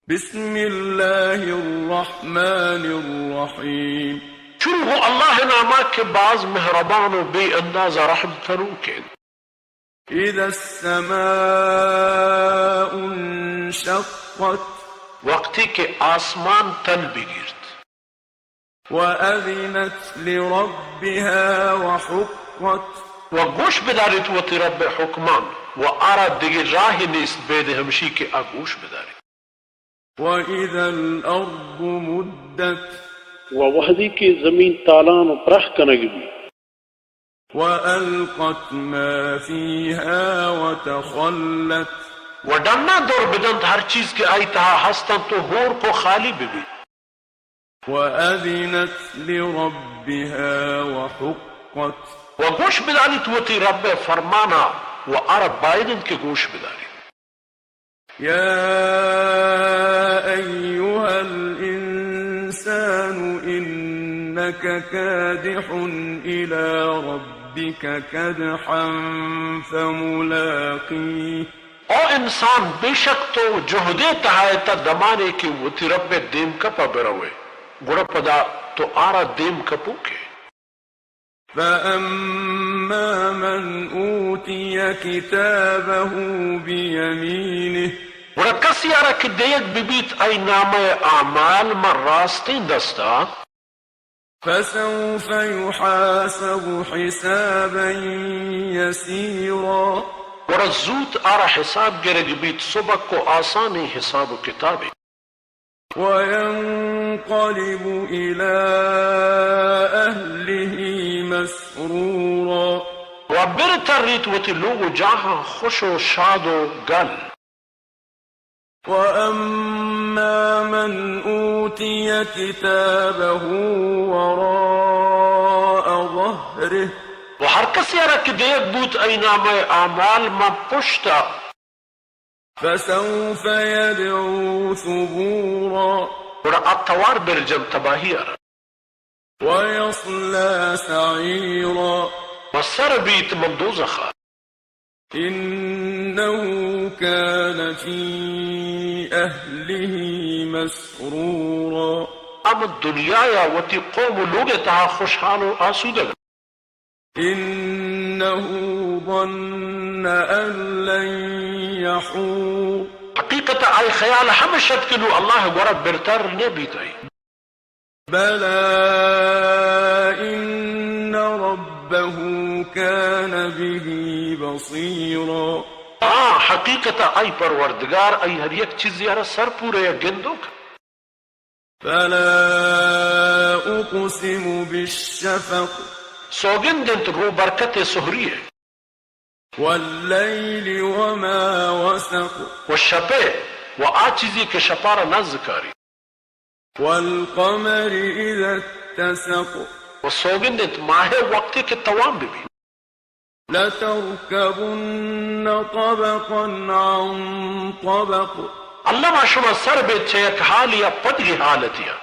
بسم الله الرحمن الرحیم شروع ہو اللہ نامہ کے بعض مہربان و بے اندازہ رحم کرو کے اذا السماء انشقت وقتی کے آسمان تل بگیرت وأذنت لربها وحقت وگوش بدارت و رب حکمان و آرا دیگر راہ نیست بید ہمشی کے آگوش بداری وإذا الأرض مدت ووحدی کی زمین تالان و پرخ کنگ بھی وألقت ما فيها وتخلت و ڈمنا دور بدند ہر چیز کے آئی تہا ہستن تو ہور کو خالی بھی وأذنت لربها وحقت و گوش بداری تو رب فرمانا و آرا بائدن کے گوش بداری يا أيها الإنسان إنك كادح إلى ربك كدحا فملاقيه او انسان بے شک تو جہدے تہایتا دمانے کی وہ تی رب دیم کپا بروے گڑا پدا تو آرا دیم کپو کے فأما من أوتي كتابه بيمينه گڑا کسی آرا کی دیت ببیت ای نام اعمال من راستین دستا فسوف يحاسب حسابا يسيرا گڑا زود آرا حساب گرگ بیت صبح کو آسانی حساب و کتابی وينقلب إلى أهله مسرورا و برتر ریت و تی لوگ جہاں خوش و شاد و گل وأما من أوتي كتابه وراء ظهره و ہر کسی آرا کی دیت بوت ای نام اعمال من پشتا فسوف يدعو ثبورا گڑا اتوار برجم تباہی آرا ويصلى سعيرا و سر بیت من دوزخا إنه كان في أهله مسرورا ام دنیا یا وتی قوم لوگ تہا خوشحال و آسودہ إنه ظن أن لن يحور حقیقت آئی خیال ہمیشت کنو اللہ گورا برتر نے بیتائی بلى إن ربه كان به بصيرا حقیقت آئی پروردگار آئی ہر یک چیز یارا سر پورے یا گندو کا فلا أقسم بالشفق سوگن دنت رو برکت سہری ہے والليل وما وسق وہ شپے وہ آ چیزی کے شپارہ نہ ذکاری والقمر إذا اتسق وہ سوگن دنت ماہ وقت کے توام بھی لتركبن طبقا عن طبق اللہ ما شما سر بے چیک حال یا پدگی حالت یا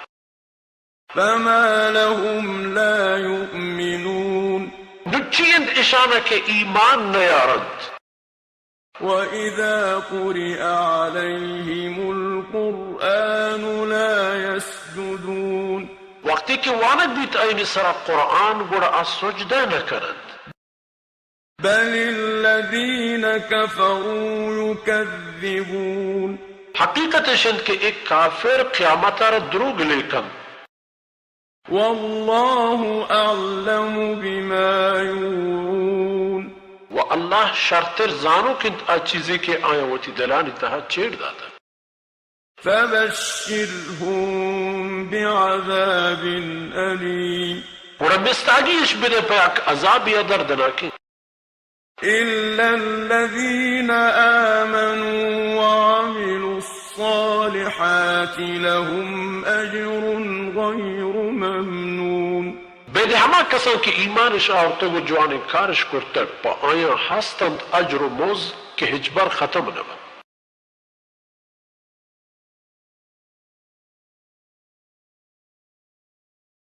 فما لهم لا يؤمنون نچیند اشانہ کے ایمان نیارند وإذا قرئ عليهم القرآن لا يسجدون وقتی کہ وانک بیت این سرا قرآن گوڑا سجدہ نہ کرند بل الذين كفروا يكذبون حقیقت شند کہ ایک کافر قیامت آرہ دروگ لیکن والله أعلم بما يوعون و اللہ شرطر زانو کنت آ چیزیں کے آیا ہوتی دلانی تہا چیڑ داتا فبشرهم بعذاب أليم گوڑا مستاگیش بنے پیاک عذاب یا دردناکی إلا الذين آمنوا وعملوا الصالحات لهم أجر غير ممنون بید ہما کسان کی ایمان شاہرتے وہ جوان کارش کرتے پا آیا ہستند اجر و موز کے ہجبر ختم نہ